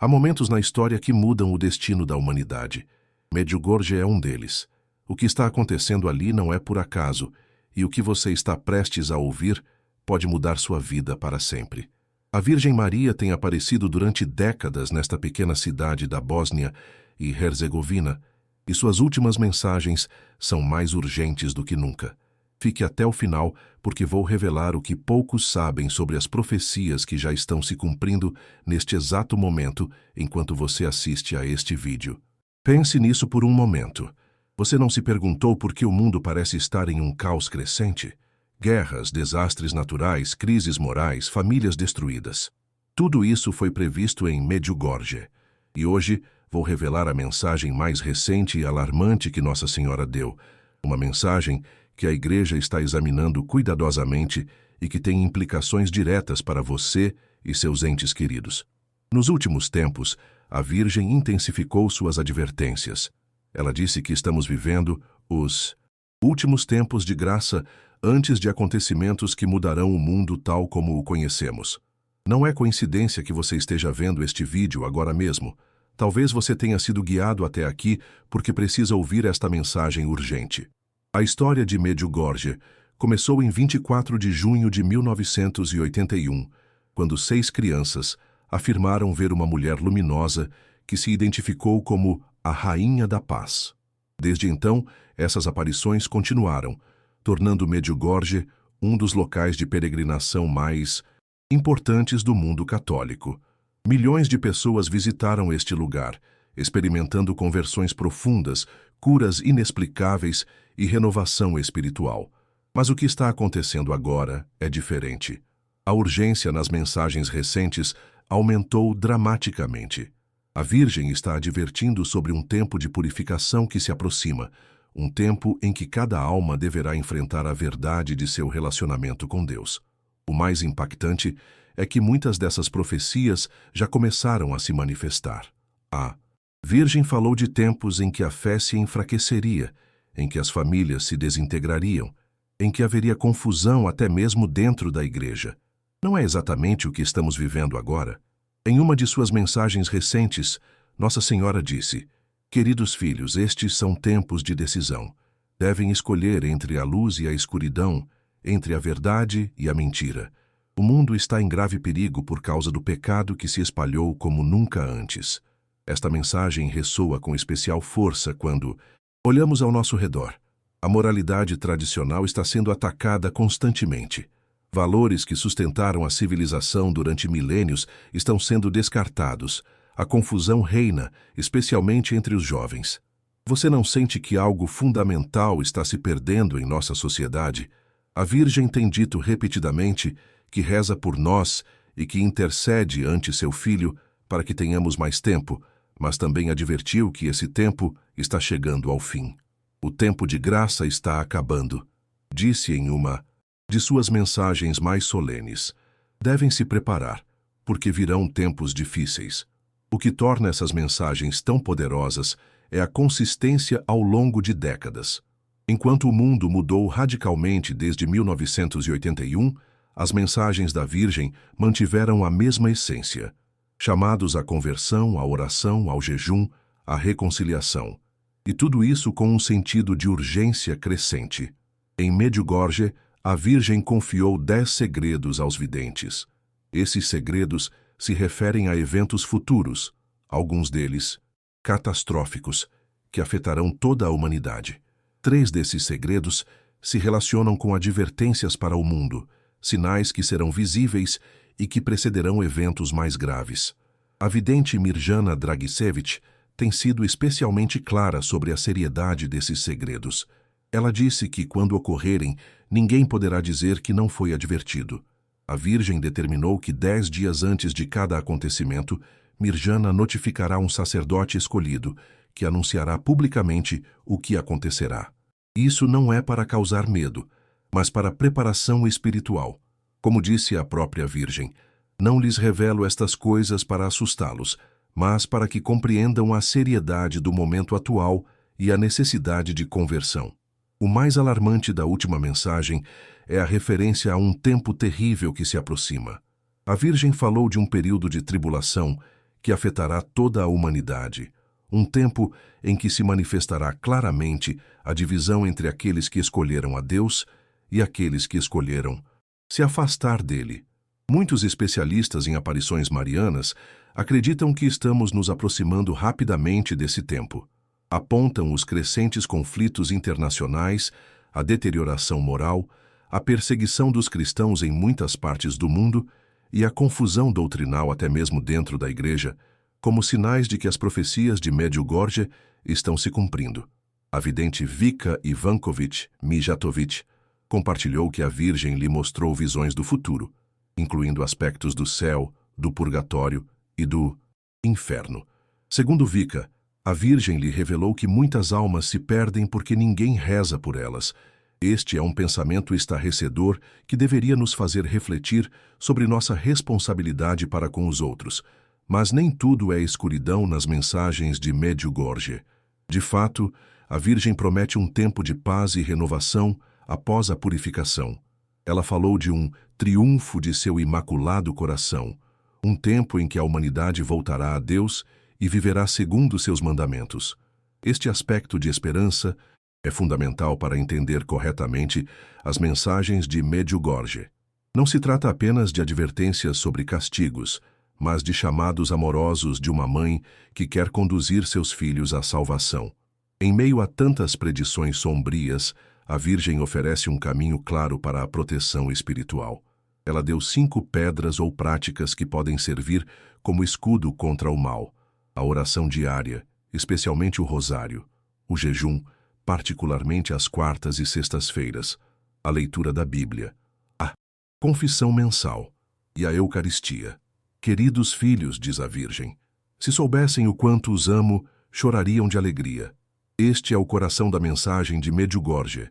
Há momentos na história que mudam o destino da humanidade. Medjugorje é um deles. O que está acontecendo ali não é por acaso, e o que você está prestes a ouvir pode mudar sua vida para sempre. A Virgem Maria tem aparecido durante décadas nesta pequena cidade da Bósnia e Herzegovina, e suas últimas mensagens são mais urgentes do que nunca. Fique até o final, porque vou revelar o que poucos sabem sobre as profecias que já estão se cumprindo neste exato momento enquanto você assiste a este vídeo. Pense nisso por um momento. Você não se perguntou por que o mundo parece estar em um caos crescente? Guerras, desastres naturais, crises morais, famílias destruídas. Tudo isso foi previsto em Medjugorje. E hoje vou revelar a mensagem mais recente e alarmante que Nossa Senhora deu. Uma mensagem que a Igreja está examinando cuidadosamente e que tem implicações diretas para você e seus entes queridos. Nos últimos tempos, a Virgem intensificou suas advertências. Ela disse que estamos vivendo os últimos tempos de graça antes de acontecimentos que mudarão o mundo tal como o conhecemos. Não é coincidência que você esteja vendo este vídeo agora mesmo. Talvez você tenha sido guiado até aqui porque precisa ouvir esta mensagem urgente. A história de Medjugorje começou em 24 de junho de 1981, quando 6 crianças afirmaram ver uma mulher luminosa que se identificou como a Rainha da Paz. Desde então, essas aparições continuaram, tornando Medjugorje um dos locais de peregrinação mais importantes do mundo católico. Milhões de pessoas visitaram este lugar, experimentando conversões profundas, curas inexplicáveis e renovação espiritual. Mas o que está acontecendo agora é diferente. A urgência nas mensagens recentes aumentou dramaticamente. A Virgem está advertindo sobre um tempo de purificação que se aproxima, um tempo em que cada alma deverá enfrentar a verdade de seu relacionamento com Deus. O mais impactante é que muitas dessas profecias já começaram a se manifestar. A Virgem falou de tempos em que a fé se enfraqueceria, em que as famílias se desintegrariam, em que haveria confusão até mesmo dentro da Igreja. Não é exatamente o que estamos vivendo agora? Em uma de suas mensagens recentes, Nossa Senhora disse: "Queridos filhos, estes são tempos de decisão. Devem escolher entre a luz e a escuridão, entre a verdade e a mentira. O mundo está em grave perigo por causa do pecado que se espalhou como nunca antes." Esta mensagem ressoa com especial força quando olhamos ao nosso redor. A moralidade tradicional está sendo atacada constantemente. Valores que sustentaram a civilização durante milênios estão sendo descartados. A confusão reina, especialmente entre os jovens. Você não sente que algo fundamental está se perdendo em nossa sociedade? A Virgem tem dito repetidamente que reza por nós e que intercede ante seu Filho para que tenhamos mais tempo, mas também advertiu que esse tempo está chegando ao fim. O tempo de graça está acabando. Disse em uma de suas mensagens mais solenes: devem se preparar, porque virão tempos difíceis. O que torna essas mensagens tão poderosas é a consistência ao longo de décadas. Enquanto o mundo mudou radicalmente desde 1981, as mensagens da Virgem mantiveram a mesma essência. Chamados à conversão, à oração, ao jejum, à reconciliação. E tudo isso com um sentido de urgência crescente. Em Medjugorje, a Virgem confiou 10 segredos aos videntes. Esses segredos se referem a eventos futuros, alguns deles catastróficos, que afetarão toda a humanidade. 3 desses segredos se relacionam com advertências para o mundo, sinais que serão visíveis e que precederão eventos mais graves. A vidente Mirjana Dragicevic tem sido especialmente clara sobre a seriedade desses segredos. Ela disse que, quando ocorrerem, ninguém poderá dizer que não foi advertido. A Virgem determinou que 10 dias antes de cada acontecimento, Mirjana notificará um sacerdote escolhido, que anunciará publicamente o que acontecerá. Isso não é para causar medo, mas para preparação espiritual. Como disse a própria Virgem, não lhes revelo estas coisas para assustá-los, mas para que compreendam a seriedade do momento atual e a necessidade de conversão. O mais alarmante da última mensagem é a referência a um tempo terrível que se aproxima. A Virgem falou de um período de tribulação que afetará toda a humanidade. Um tempo em que se manifestará claramente a divisão entre aqueles que escolheram a Deus e aqueles que escolheram se afastar dele. Muitos especialistas em aparições marianas acreditam que estamos nos aproximando rapidamente desse tempo. Apontam os crescentes conflitos internacionais, a deterioração moral, a perseguição dos cristãos em muitas partes do mundo e a confusão doutrinal até mesmo dentro da Igreja, como sinais de que as profecias de Medjugorje estão se cumprindo. A vidente Vika Ivanković Mijatović compartilhou que a Virgem lhe mostrou visões do futuro, incluindo aspectos do céu, do purgatório e do inferno. Segundo Vika, a Virgem lhe revelou que muitas almas se perdem porque ninguém reza por elas. Este é um pensamento estarrecedor que deveria nos fazer refletir sobre nossa responsabilidade para com os outros. Mas nem tudo é escuridão nas mensagens de Medjugorje. De fato, a Virgem promete um tempo de paz e renovação após a purificação. Ela falou de um triunfo de seu imaculado coração, um tempo em que a humanidade voltará a Deus e viverá segundo seus mandamentos. Este aspecto de esperança é fundamental para entender corretamente as mensagens de Medjugorje. Não se trata apenas de advertências sobre castigos, mas de chamados amorosos de uma mãe que quer conduzir seus filhos à salvação. Em meio a tantas predições sombrias, a Virgem oferece um caminho claro para a proteção espiritual. Ela deu 5 pedras ou práticas que podem servir como escudo contra o mal: a oração diária, especialmente o rosário, o jejum, particularmente às quartas e sextas-feiras, a leitura da Bíblia, a confissão mensal e a Eucaristia. Queridos filhos, diz a Virgem, se soubessem o quanto os amo, chorariam de alegria. Este é o coração da mensagem de Medjugorje,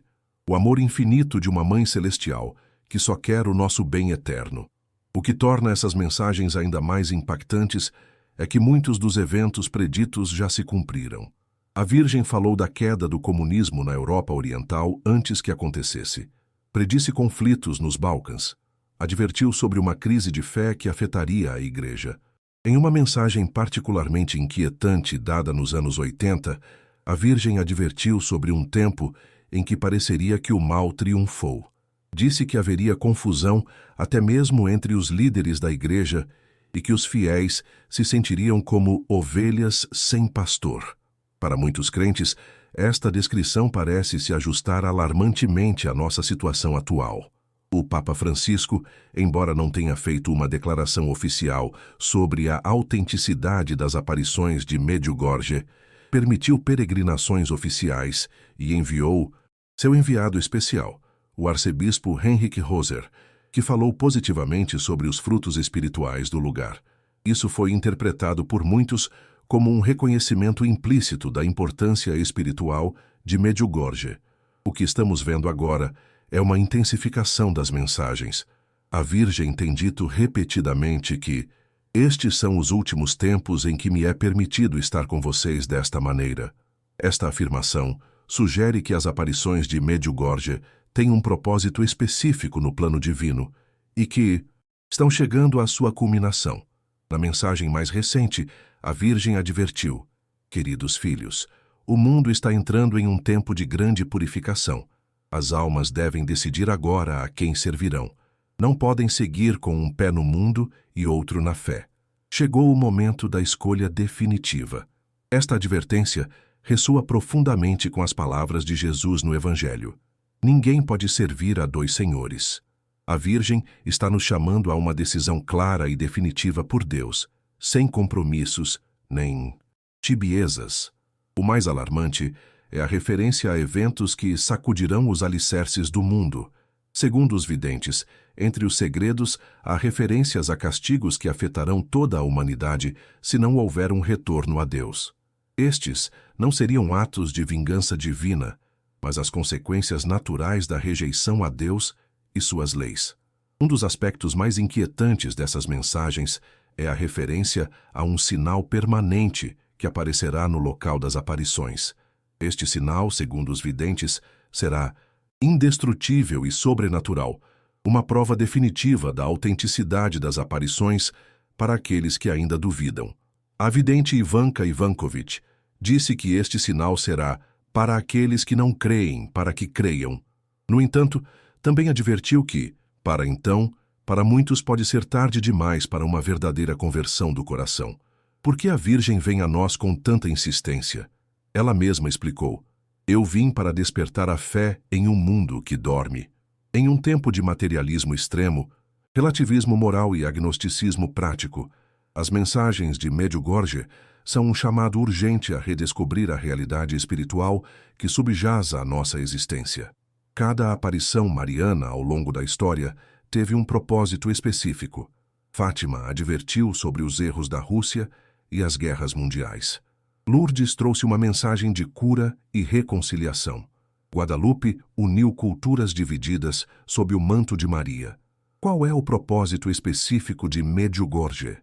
o amor infinito de uma Mãe Celestial, que só quer o nosso bem eterno. O que torna essas mensagens ainda mais impactantes é que muitos dos eventos preditos já se cumpriram. A Virgem falou da queda do comunismo na Europa Oriental antes que acontecesse. Predisse conflitos nos Balcãs. Advertiu sobre uma crise de fé que afetaria a Igreja. Em uma mensagem particularmente inquietante dada nos anos 80, a Virgem advertiu sobre um tempo em que pareceria que o mal triunfou. Disse que haveria confusão até mesmo entre os líderes da Igreja e que os fiéis se sentiriam como ovelhas sem pastor. Para muitos crentes, esta descrição parece se ajustar alarmantemente à nossa situação atual. O Papa Francisco, embora não tenha feito uma declaração oficial sobre a autenticidade das aparições de Medjugorje, permitiu peregrinações oficiais e enviou seu enviado especial, o arcebispo Henrik Roser, que falou positivamente sobre os frutos espirituais do lugar. Isso foi interpretado por muitos como um reconhecimento implícito da importância espiritual de Medjugorje. O que estamos vendo agora é uma intensificação das mensagens. A Virgem tem dito repetidamente que estes são os últimos tempos em que me é permitido estar com vocês desta maneira. Esta afirmação sugere que as aparições de Medjugorje têm um propósito específico no plano divino e que estão chegando à sua culminação. Na mensagem mais recente, a Virgem advertiu: queridos filhos, o mundo está entrando em um tempo de grande purificação. As almas devem decidir agora a quem servirão. Não podem seguir com um pé no mundo e outro na fé. Chegou o momento da escolha definitiva. Esta advertência ressoa profundamente com as palavras de Jesus no Evangelho. Ninguém pode servir a 2 senhores. A Virgem está nos chamando a uma decisão clara e definitiva por Deus, sem compromissos nem tibiezas. O mais alarmante é a referência a eventos que sacudirão os alicerces do mundo. Segundo os videntes, entre os segredos há referências a castigos que afetarão toda a humanidade se não houver um retorno a Deus. Estes não seriam atos de vingança divina, mas as consequências naturais da rejeição a Deus e suas leis. Um dos aspectos mais inquietantes dessas mensagens é a referência a um sinal permanente que aparecerá no local das aparições. Este sinal, segundo os videntes, será indestrutível e sobrenatural, uma prova definitiva da autenticidade das aparições para aqueles que ainda duvidam. A vidente Ivanka Ivankovitch disse que este sinal será para aqueles que não creem, para que creiam. No entanto, também advertiu que, para então, para muitos pode ser tarde demais para uma verdadeira conversão do coração. Por que a Virgem vem a nós com tanta insistência? Ela mesma explicou: eu vim para despertar a fé em um mundo que dorme. Em um tempo de materialismo extremo, relativismo moral e agnosticismo prático, as mensagens de Medjugorje são um chamado urgente a redescobrir a realidade espiritual que subjaz à nossa existência. Cada aparição mariana ao longo da história teve um propósito específico. Fátima advertiu sobre os erros da Rússia e as guerras mundiais. Lourdes trouxe uma mensagem de cura e reconciliação. Guadalupe uniu culturas divididas sob o manto de Maria. Qual é o propósito específico de Medjugorje?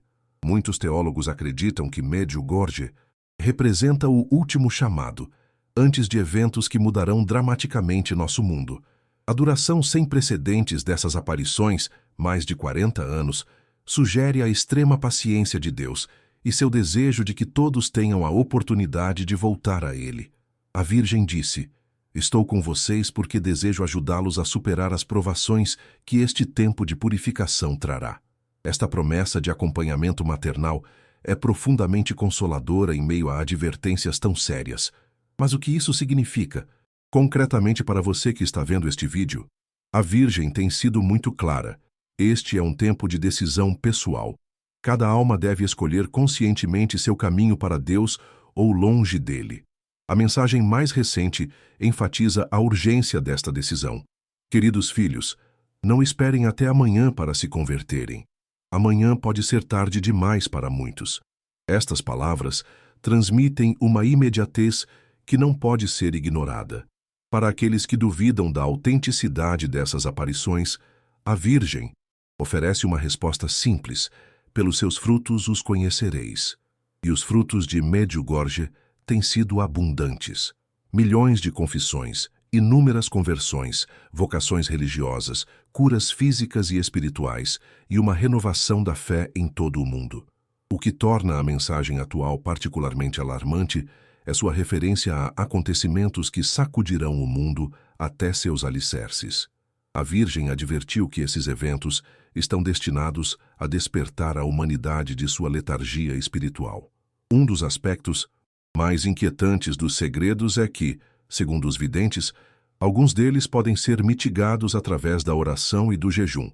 Muitos teólogos acreditam que Medjugorje representa o último chamado, antes de eventos que mudarão dramaticamente nosso mundo. A duração sem precedentes dessas aparições, mais de 40 anos, sugere a extrema paciência de Deus e seu desejo de que todos tenham a oportunidade de voltar a Ele. A Virgem disse: estou com vocês porque desejo ajudá-los a superar as provações que este tempo de purificação trará. Esta promessa de acompanhamento maternal é profundamente consoladora em meio a advertências tão sérias. Mas o que isso significa? Concretamente para você que está vendo este vídeo, a Virgem tem sido muito clara. Este é um tempo de decisão pessoal. Cada alma deve escolher conscientemente seu caminho para Deus ou longe dele. A mensagem mais recente enfatiza a urgência desta decisão. Queridos filhos, não esperem até amanhã para se converterem. Amanhã pode ser tarde demais para muitos. Estas palavras transmitem uma imediatez que não pode ser ignorada. Para aqueles que duvidam da autenticidade dessas aparições, a Virgem oferece uma resposta simples: pelos seus frutos os conhecereis. E os frutos de Medjugorje têm sido abundantes. Milhões de confissões, inúmeras conversões, vocações religiosas, curas físicas e espirituais e uma renovação da fé em todo o mundo. O que torna a mensagem atual particularmente alarmante é sua referência a acontecimentos que sacudirão o mundo até seus alicerces. A Virgem advertiu que esses eventos estão destinados a despertar a humanidade de sua letargia espiritual. Um dos aspectos mais inquietantes dos segredos é que, segundo os videntes, alguns deles podem ser mitigados através da oração e do jejum,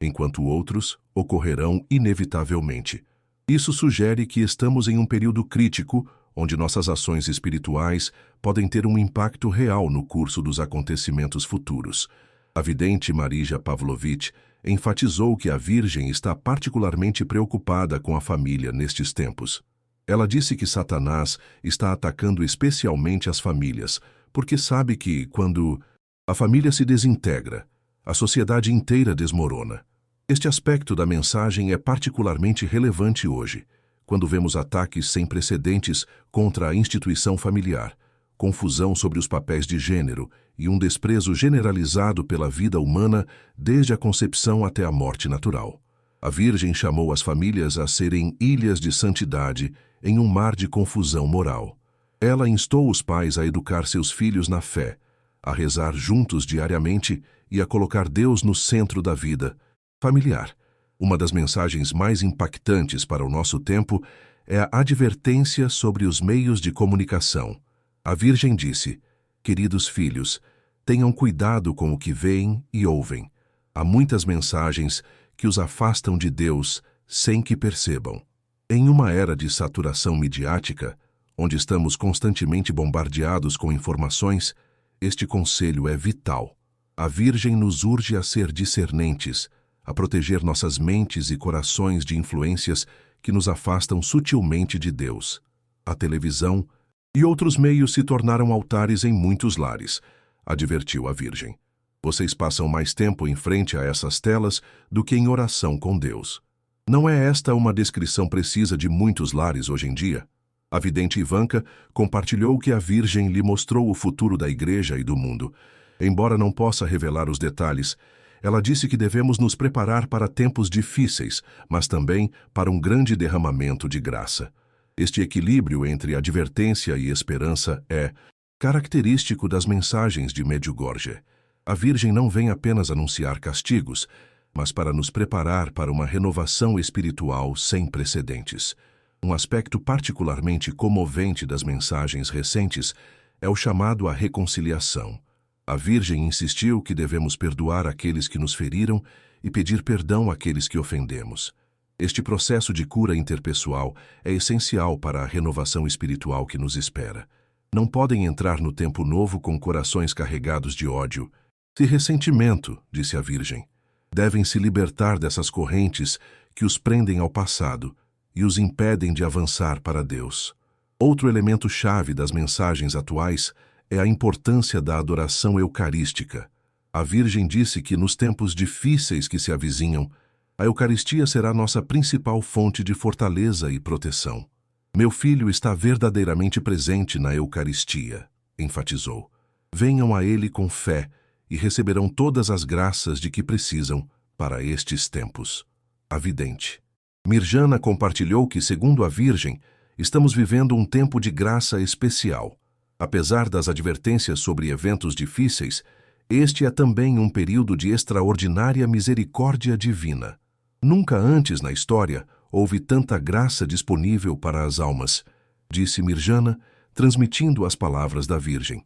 enquanto outros ocorrerão inevitavelmente. Isso sugere que estamos em um período crítico onde nossas ações espirituais podem ter um impacto real no curso dos acontecimentos futuros. A vidente Marija Pavlovich enfatizou que a Virgem está particularmente preocupada com a família nestes tempos. Ela disse que Satanás está atacando especialmente as famílias, porque sabe que, quando a família se desintegra, a sociedade inteira desmorona. Este aspecto da mensagem é particularmente relevante hoje, quando vemos ataques sem precedentes contra a instituição familiar, confusão sobre os papéis de gênero e um desprezo generalizado pela vida humana desde a concepção até a morte natural. A Virgem chamou as famílias a serem ilhas de santidade em um mar de confusão moral. Ela instou os pais a educar seus filhos na fé, a rezar juntos diariamente e a colocar Deus no centro da vida familiar. Uma das mensagens mais impactantes para o nosso tempo é a advertência sobre os meios de comunicação. A Virgem disse: queridos filhos, tenham cuidado com o que veem e ouvem. Há muitas mensagens que os afastam de Deus sem que percebam. Em uma era de saturação midiática, onde estamos constantemente bombardeados com informações, este conselho é vital. A Virgem nos urge a ser discernentes, a proteger nossas mentes e corações de influências que nos afastam sutilmente de Deus. A televisão e outros meios se tornaram altares em muitos lares, advertiu a Virgem. Vocês passam mais tempo em frente a essas telas do que em oração com Deus. Não é esta uma descrição precisa de muitos lares hoje em dia? A vidente Ivanka compartilhou que a Virgem lhe mostrou o futuro da Igreja e do mundo. Embora não possa revelar os detalhes, ela disse que devemos nos preparar para tempos difíceis, mas também para um grande derramamento de graça. Este equilíbrio entre advertência e esperança é característico das mensagens de Medjugorje. A Virgem não vem apenas anunciar castigos, mas para nos preparar para uma renovação espiritual sem precedentes. Um aspecto particularmente comovente das mensagens recentes é o chamado à reconciliação. A Virgem insistiu que devemos perdoar aqueles que nos feriram e pedir perdão àqueles que ofendemos. Este processo de cura interpessoal é essencial para a renovação espiritual que nos espera. Não podem entrar no tempo novo com corações carregados de ódio e ressentimento, disse a Virgem. Devem se libertar dessas correntes que os prendem ao passado e os impedem de avançar para Deus. Outro elemento-chave das mensagens atuais é a importância da adoração eucarística. A Virgem disse que nos tempos difíceis que se avizinham, a Eucaristia será nossa principal fonte de fortaleza e proteção. Meu filho está verdadeiramente presente na Eucaristia, enfatizou. Venham a ele com fé e receberão todas as graças de que precisam para estes tempos. A vidente Mirjana compartilhou que, segundo a Virgem, estamos vivendo um tempo de graça especial. Apesar das advertências sobre eventos difíceis, este é também um período de extraordinária misericórdia divina. Nunca antes na história houve tanta graça disponível para as almas, disse Mirjana, transmitindo as palavras da Virgem.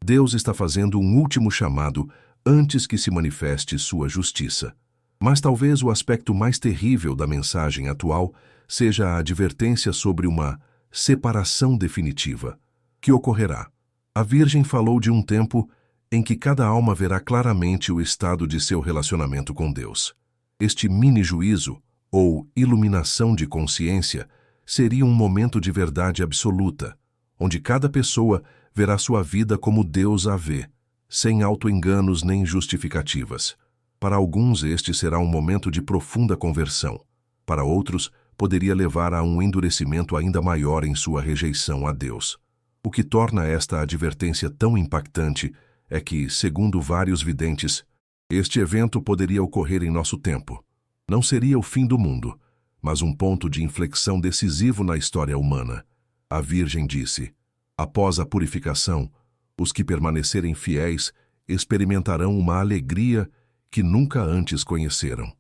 Deus está fazendo um último chamado antes que se manifeste sua justiça. Mas talvez o aspecto mais terrível da mensagem atual seja a advertência sobre uma separação definitiva, que ocorrerá. A Virgem falou de um tempo em que cada alma verá claramente o estado de seu relacionamento com Deus. Este mini-juízo, ou iluminação de consciência, seria um momento de verdade absoluta, onde cada pessoa verá sua vida como Deus a vê, sem auto-enganos nem justificativas. Para alguns este será um momento de profunda conversão. Para outros, poderia levar a um endurecimento ainda maior em sua rejeição a Deus. O que torna esta advertência tão impactante é que, segundo vários videntes, este evento poderia ocorrer em nosso tempo. Não seria o fim do mundo, mas um ponto de inflexão decisivo na história humana. A Virgem disse: após a purificação, os que permanecerem fiéis experimentarão uma alegria que nunca antes conheceram.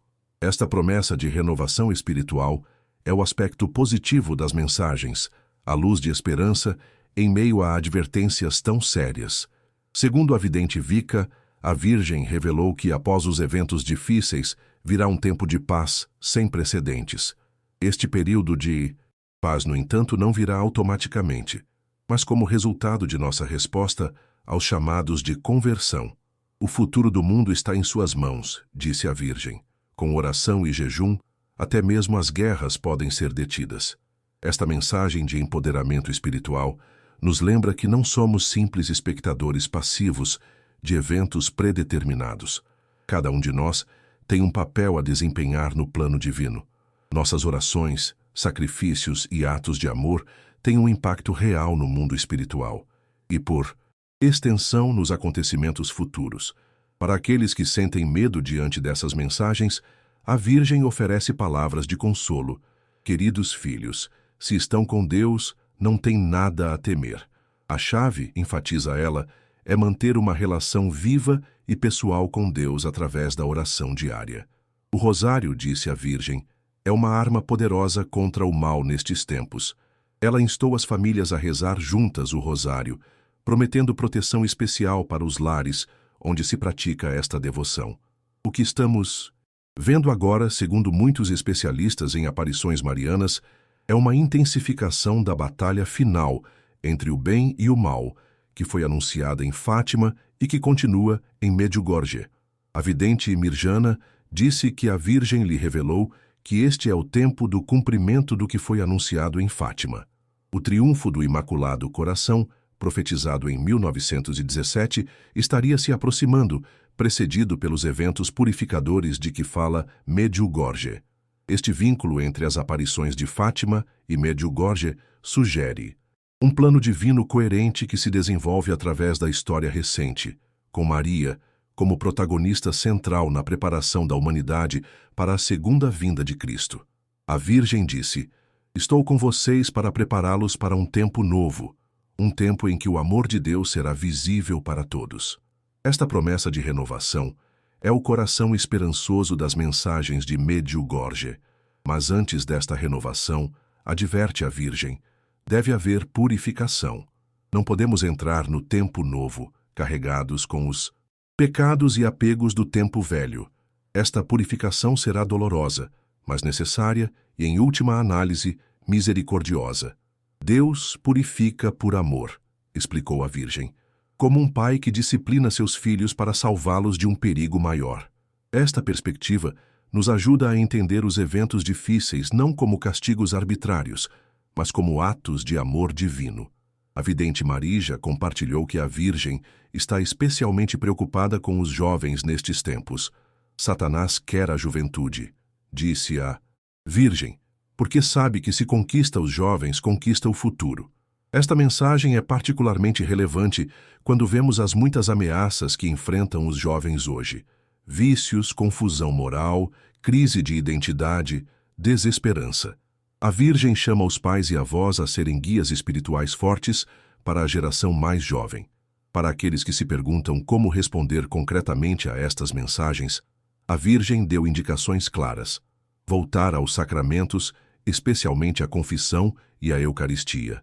Esta promessa de renovação espiritual é o aspecto positivo das mensagens, a luz de esperança em meio a advertências tão sérias. Segundo a vidente Vika, a Virgem revelou que após os eventos difíceis virá um tempo de paz sem precedentes. Este período de paz, no entanto, não virá automaticamente, mas como resultado de nossa resposta aos chamados de conversão. O futuro do mundo está em suas mãos, disse a Virgem. Com oração e jejum, até mesmo as guerras podem ser detidas. Esta mensagem de empoderamento espiritual nos lembra que não somos simples espectadores passivos de eventos predeterminados. Cada um de nós tem um papel a desempenhar no plano divino. Nossas orações, sacrifícios e atos de amor têm um impacto real no mundo espiritual e, por extensão, nos acontecimentos futuros. Para aqueles que sentem medo diante dessas mensagens, a Virgem oferece palavras de consolo. Queridos filhos, se estão com Deus, não tem nada a temer. A chave, enfatiza ela, é manter uma relação viva e pessoal com Deus através da oração diária. O rosário, disse a Virgem, é uma arma poderosa contra o mal nestes tempos. Ela instou as famílias a rezar juntas o rosário, prometendo proteção especial para os lares onde se pratica esta devoção. O que estamos vendo agora, segundo muitos especialistas em aparições marianas, é uma intensificação da batalha final entre o bem e o mal, que foi anunciada em Fátima e que continua em Medjugorje. A vidente Mirjana disse que a Virgem lhe revelou que este é o tempo do cumprimento do que foi anunciado em Fátima. O triunfo do Imaculado Coração, profetizado em 1917, estaria se aproximando, precedido pelos eventos purificadores de que fala Medjugorje. Este vínculo entre as aparições de Fátima e Medjugorje sugere um plano divino coerente que se desenvolve através da história recente, com Maria como protagonista central na preparação da humanidade para a segunda vinda de Cristo. A Virgem disse: Estou com vocês para prepará-los para um tempo novo, um tempo em que o amor de Deus será visível para todos. Esta promessa de renovação é o coração esperançoso das mensagens de Medjugorje. Mas antes desta renovação, adverte a Virgem, deve haver purificação. Não podemos entrar no tempo novo, carregados com os pecados e apegos do tempo velho. Esta purificação será dolorosa, mas necessária e, em última análise, misericordiosa. Deus purifica por amor, explicou a Virgem, como um pai que disciplina seus filhos para salvá-los de um perigo maior. Esta perspectiva nos ajuda a entender os eventos difíceis não como castigos arbitrários, mas como atos de amor divino. A vidente Marija compartilhou que a Virgem está especialmente preocupada com os jovens nestes tempos. Satanás quer a juventude, disse a Virgem, porque sabe que se conquista os jovens, conquista o futuro. Esta mensagem é particularmente relevante quando vemos as muitas ameaças que enfrentam os jovens hoje. Vícios, confusão moral, crise de identidade, desesperança. A Virgem chama os pais e avós a serem guias espirituais fortes para a geração mais jovem. Para aqueles que se perguntam como responder concretamente a estas mensagens, a Virgem deu indicações claras. Voltar aos sacramentos, especialmente a confissão e a Eucaristia.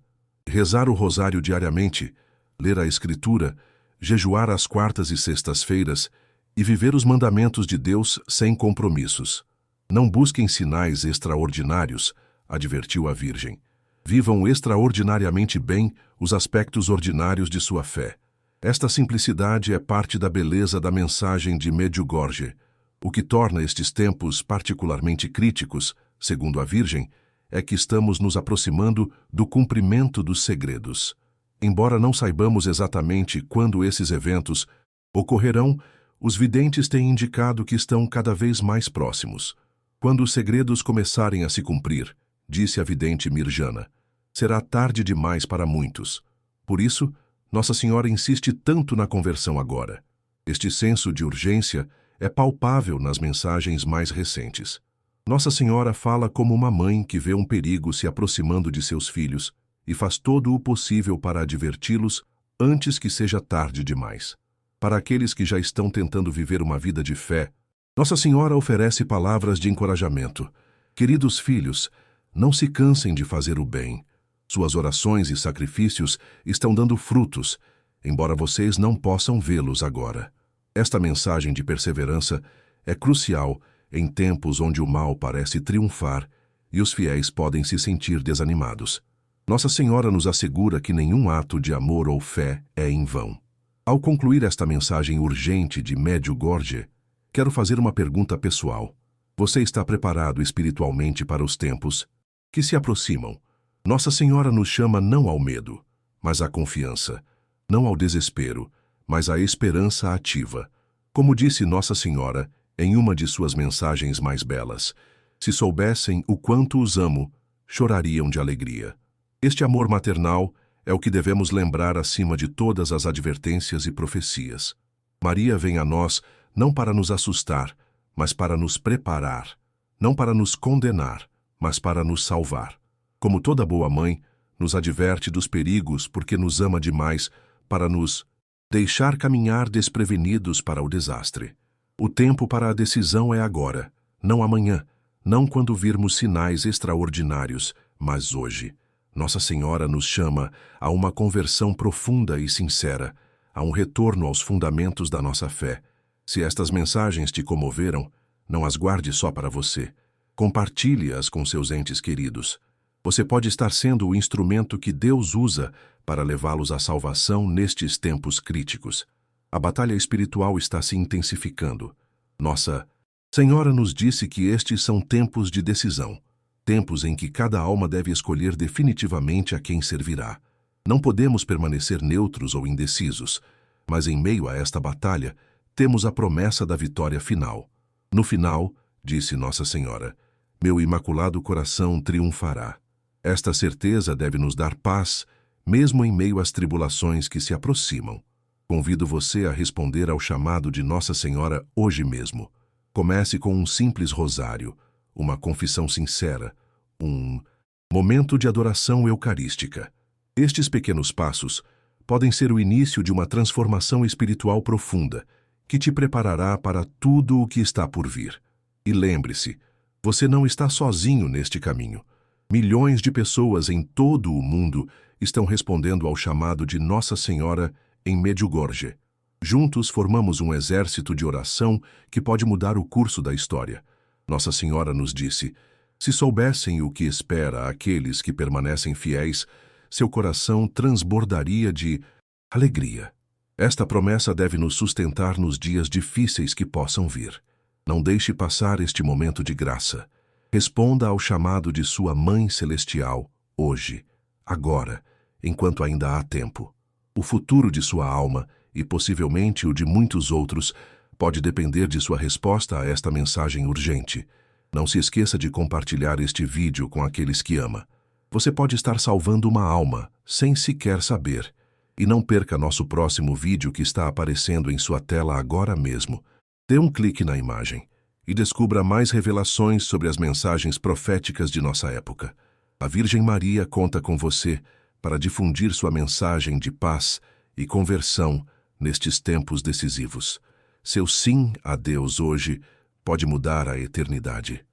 Rezar o rosário diariamente, ler a Escritura, jejuar às quartas e sextas-feiras e viver os mandamentos de Deus sem compromissos. Não busquem sinais extraordinários, advertiu a Virgem. Vivam extraordinariamente bem os aspectos ordinários de sua fé. Esta simplicidade é parte da beleza da mensagem de Medjugorje. O que torna estes tempos particularmente críticos, segundo a Virgem, é que estamos nos aproximando do cumprimento dos segredos. Embora não saibamos exatamente quando esses eventos ocorrerão, os videntes têm indicado que estão cada vez mais próximos. Quando os segredos começarem a se cumprir, disse a vidente Mirjana, será tarde demais para muitos. Por isso, Nossa Senhora insiste tanto na conversão agora. Este senso de urgência é palpável nas mensagens mais recentes. Nossa Senhora fala como uma mãe que vê um perigo se aproximando de seus filhos e faz todo o possível para adverti-los antes que seja tarde demais. Para aqueles que já estão tentando viver uma vida de fé, Nossa Senhora oferece palavras de encorajamento. Queridos filhos, não se cansem de fazer o bem. Suas orações e sacrifícios estão dando frutos, embora vocês não possam vê-los agora. Esta mensagem de perseverança é crucial em tempos onde o mal parece triunfar e os fiéis podem se sentir desanimados. Nossa Senhora nos assegura que nenhum ato de amor ou fé é em vão. Ao concluir esta mensagem urgente de Medjugorje, quero fazer uma pergunta pessoal. Você está preparado espiritualmente para os tempos que se aproximam? Nossa Senhora nos chama não ao medo, mas à confiança, não ao desespero, mas à esperança ativa. Como disse Nossa Senhora em uma de suas mensagens mais belas, se soubessem o quanto os amo, chorariam de alegria. Este amor maternal é o que devemos lembrar acima de todas as advertências e profecias. Maria vem a nós não para nos assustar, mas para nos preparar, não para nos condenar, mas para nos salvar. Como toda boa mãe, nos adverte dos perigos porque nos ama demais para nos deixar caminhar desprevenidos para o desastre. O tempo para a decisão é agora, não amanhã, não quando virmos sinais extraordinários, mas hoje. Nossa Senhora nos chama a uma conversão profunda e sincera, a um retorno aos fundamentos da nossa fé. Se estas mensagens te comoveram, não as guarde só para você. Compartilhe-as com seus entes queridos. Você pode estar sendo o instrumento que Deus usa para levá-los à salvação nestes tempos críticos. A batalha espiritual está se intensificando. Nossa Senhora nos disse que estes são tempos de decisão, tempos em que cada alma deve escolher definitivamente a quem servirá. Não podemos permanecer neutros ou indecisos, mas em meio a esta batalha, temos a promessa da vitória final. No final, disse Nossa Senhora, meu imaculado coração triunfará. Esta certeza deve nos dar paz, mesmo em meio às tribulações que se aproximam. Convido você a responder ao chamado de Nossa Senhora hoje mesmo. Comece com um simples rosário, uma confissão sincera, um Momento de adoração eucarística. Estes pequenos passos podem ser o início de uma transformação espiritual profunda, que te preparará para tudo o que está por vir. E lembre-se, você não está sozinho neste caminho. Milhões de pessoas em todo o mundo estão respondendo ao chamado de Nossa Senhora em Medjugorje. Juntos formamos um exército de oração que pode mudar o curso da história. Nossa Senhora nos disse: se soubessem o que espera aqueles que permanecem fiéis, seu coração transbordaria de alegria. Esta promessa deve nos sustentar nos dias difíceis que possam vir. Não deixe passar este momento de graça. Responda ao chamado de sua Mãe Celestial, hoje, agora, enquanto ainda há tempo. O futuro de sua alma, e possivelmente o de muitos outros, pode depender de sua resposta a esta mensagem urgente. Não se esqueça de compartilhar este vídeo com aqueles que ama. Você pode estar salvando uma alma, sem sequer saber. E não perca nosso próximo vídeo que está aparecendo em sua tela agora mesmo. Dê um clique na imagem e descubra mais revelações sobre as mensagens proféticas de nossa época. A Virgem Maria conta com você para difundir sua mensagem de paz e conversão nestes tempos decisivos. Seu sim a Deus hoje pode mudar a eternidade.